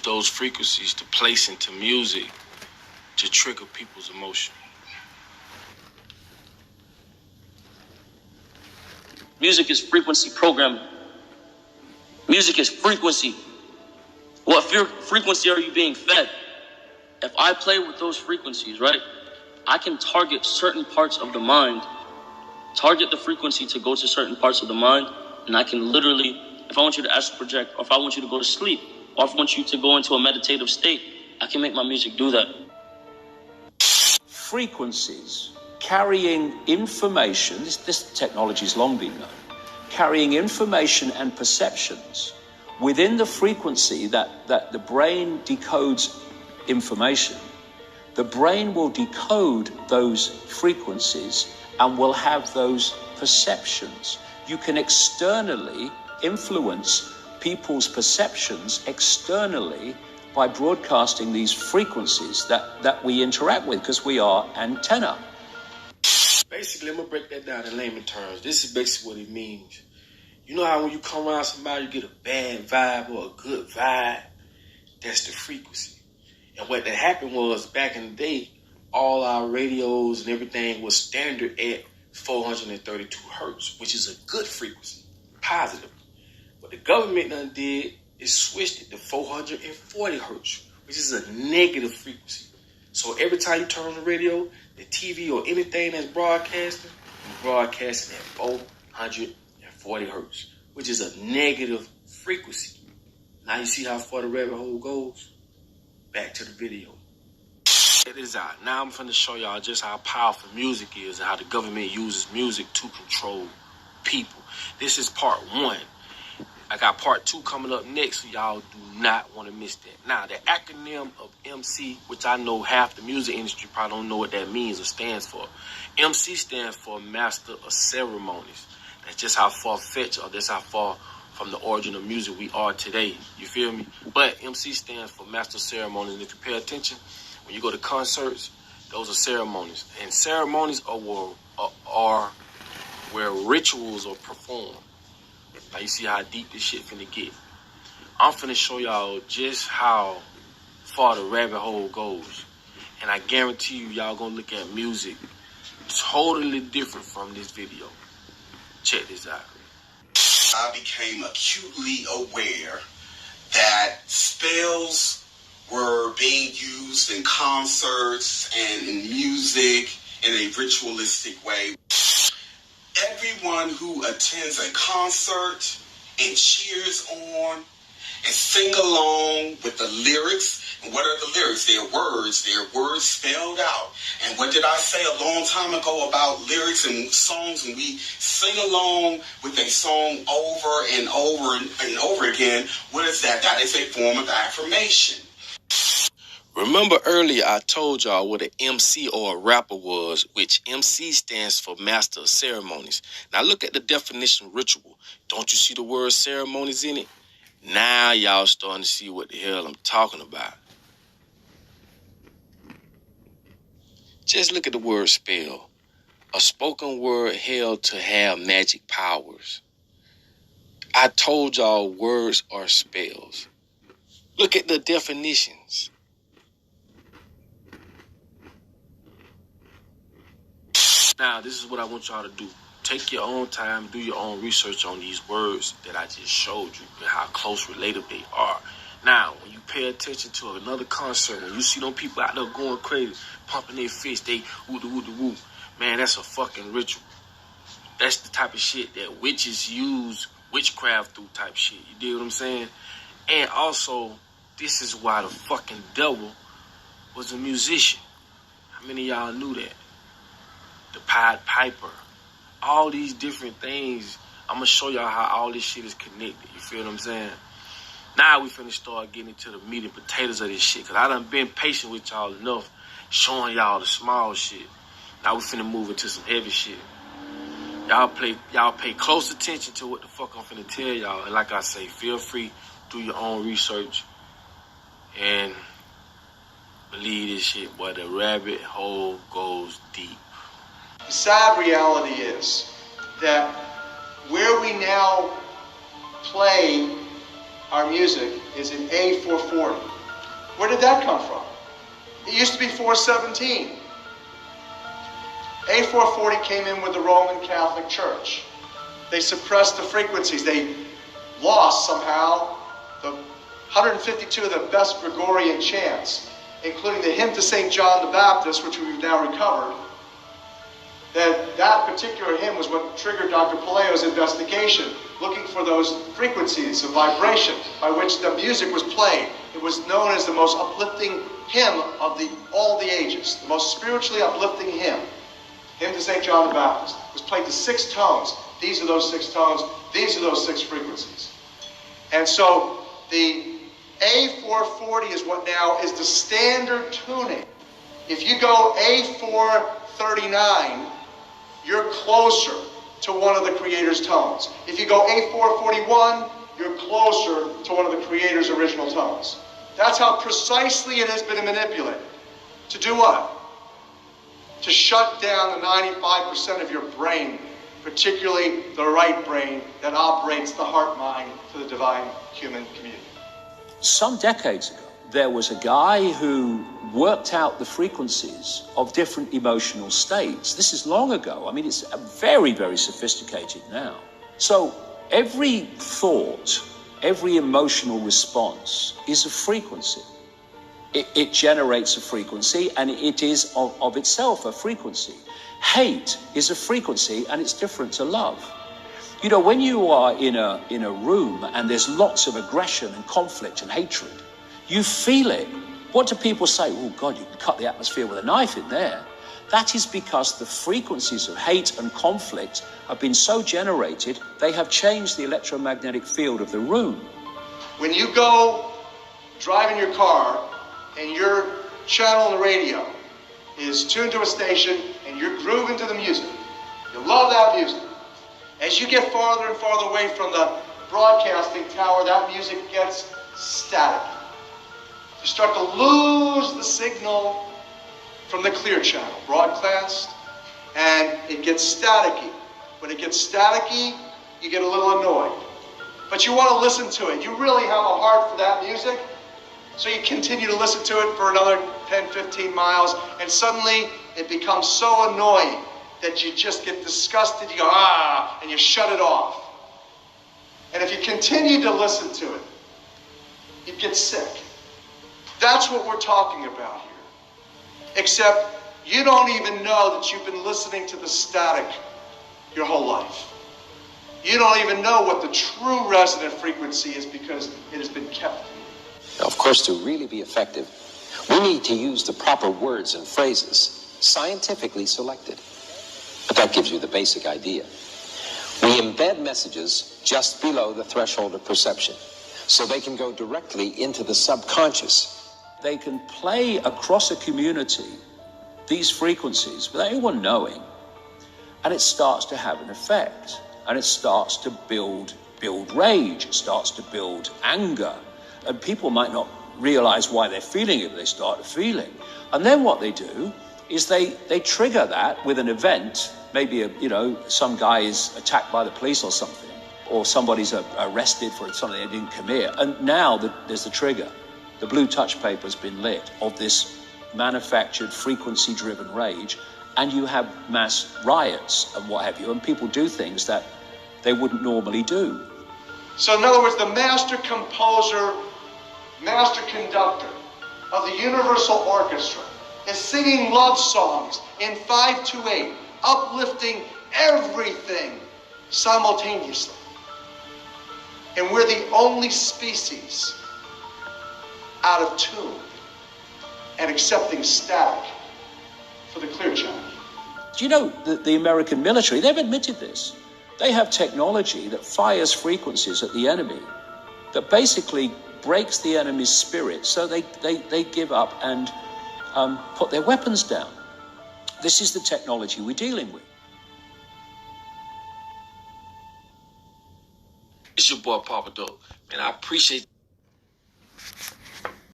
those frequencies to place into music to trigger people's emotion. Music is frequency programming. Music is frequency. What frequency are you being fed? If I play with those frequencies, right, I can target certain parts of the mind, target the frequency to go to certain parts of the mind, and I can literally, if I want you to astral project, or if I want you to go to sleep, or if I want you to go into a meditative state, I can make my music do that. Frequencies carrying information, this technology has long been known, carrying information and perceptions within the frequency that the brain decodes information. The brain will decode those frequencies and will have those perceptions. You can externally influence people's perceptions externally by broadcasting these frequencies that we interact with, because we are antenna. Basically, I'm going to break that down in layman terms. This is basically what it means. You know how when you come around somebody, you get a bad vibe or a good vibe? That's the frequency. And what that happened was, back in the day, all our radios and everything was standard at 432 hertz, which is a good frequency, positive. What the government done did is switched it to 440 hertz, which is a negative frequency. So every time you turn on the radio, the TV, or anything that's broadcasting, you're broadcasting at 440 hertz, which is a negative frequency. Now you see how far the rabbit hole goes? Back to the video. Check this out. Now I'm finna show y'all just how powerful music is and how the government uses music to control people. This is part one. I got part two coming up next, so y'all do not want to miss that. Now, the acronym of MC, which I know half the music industry probably don't know what that means or stands for. MC stands for Master of Ceremonies. That's just how far-fetched, or that's how far from the origin of music we are today. You feel me? But MC stands for Master of Ceremonies. And if you pay attention, when you go to concerts, those are ceremonies. And ceremonies are where rituals are performed. Now you see how deep this shit finna get. I'm finna show y'all just how far the rabbit hole goes. And I guarantee you, y'all gonna look at music totally different from this video. Check this out. I became acutely aware that spells were being used in concerts and in music in a ritualistic way. Everyone who attends a concert and cheers on and sing along with the lyrics. And what are the lyrics? They're words spelled out. And what did I say a long time ago about lyrics and songs? And we sing along with a song over and over and over again. What is that? That is a form of affirmation. Remember earlier I told y'all what an MC or a rapper was, which MC stands for Master of Ceremonies. Now look at the definition of ritual. Don't you see the word ceremonies in it? Now y'all starting to see what the hell I'm talking about. Just look at the word spell. A spoken word held to have magic powers. I told y'all words are spells. Look at the definitions. Now, this is what I want y'all to do. Take your own time, do your own research on these words that I just showed you and how close related they are. Now, when you pay attention to another concert, when you see them people out there going crazy, pumping their fists, they woo-de-woo-de-woo, man, that's a fucking ritual. That's the type of shit that witches use witchcraft through type shit. You dig what I'm saying? And also, this is why the fucking devil was a musician. How many of y'all knew that? The Pied Piper. All these different things. I'm going to show y'all how all this shit is connected. You feel what I'm saying? Now we finna start getting into the meat and potatoes of this shit. Because I done been patient with y'all enough showing y'all the small shit. Now we finna move into some heavy shit. Y'all pay close attention to what the fuck I'm finna tell y'all. And like I say, feel free, do your own research. And believe this shit, boy, the rabbit hole goes deep. The sad reality is that where we now play our music is in A440. Where did that come from? It used to be 417. A440 came in with the Roman Catholic Church. They suppressed the frequencies. They lost somehow the 152 of the best Gregorian chants, including the hymn to St. John the Baptist, which we've now recovered. That particular hymn was what triggered Dr. Palaio's investigation, looking for those frequencies of vibration by which the music was played. It was known as the most uplifting hymn of all the ages, the most spiritually uplifting hymn. Hymn to St. John the Baptist. It was played to 6 tones. These are those 6 tones. These are those 6 frequencies. And so the A440 is what now is the standard tuning. If you go A439, you're closer to one of the Creator's tones. If you go A441, you're closer to one of the Creator's original tones. That's how precisely it has been manipulated. To do what? To shut down the 95% of your brain, particularly the right brain that operates the heart-mind for the divine human community. Some decades ago, there was a guy who worked out the frequencies of different emotional states. This is long ago. I mean, it's very, very sophisticated now. So every thought, every emotional response is a frequency. It generates a frequency, and it is of itself a frequency. Hate is a frequency, and it's different to love. You know, when you are in a room and there's lots of aggression and conflict and hatred, you feel it. What do people say? Oh God, you can cut the atmosphere with a knife in there. That is because the frequencies of hate and conflict have been so generated, they have changed the electromagnetic field of the room. When you go driving your car and your channel on the radio is tuned to a station and you're grooving to the music, you love that music. As you get farther and farther away from the broadcasting tower, that music gets static. You start to lose the signal from the clear channel, broadcast, and it gets staticky. When it gets staticky, you get a little annoyed. But you want to listen to it. You really have a heart for that music, so you continue to listen to it for another 10, 15 miles, and suddenly it becomes so annoying that you just get disgusted. You go, ah, and you shut it off. And if you continue to listen to it, you get sick. That's what we're talking about here. Except you don't even know that you've been listening to the static your whole life. You don't even know what the true resonant frequency is because it has been kept from you. Now, of course, to really be effective, we need to use the proper words and phrases, scientifically selected. But that gives you the basic idea. We embed messages just below the threshold of perception, so they can go directly into the subconscious. They can play across a community these frequencies without anyone knowing, and it starts to have an effect, and it starts to build rage, it starts to build anger, and people might not realize why they're feeling it, but they start feeling. And then what they do is they trigger that with an event. Maybe some guy is attacked by the police or something, or somebody's arrested for something they didn't commit, and now there's the trigger. The blue touch paper has been lit of this manufactured frequency-driven rage, and you have mass riots and what have you, and people do things that they wouldn't normally do. So in other words, the master composer, master conductor of the Universal Orchestra is singing love songs in 5/8, uplifting everything simultaneously. And we're the only species out of tune and accepting static for the clear channel. Do you know that the American military, they've admitted this. They have technology that fires frequencies at the enemy that basically breaks the enemy's spirit, so they give up and put their weapons down. This is the technology we're dealing with. It's your boy Papa Dope, and I appreciate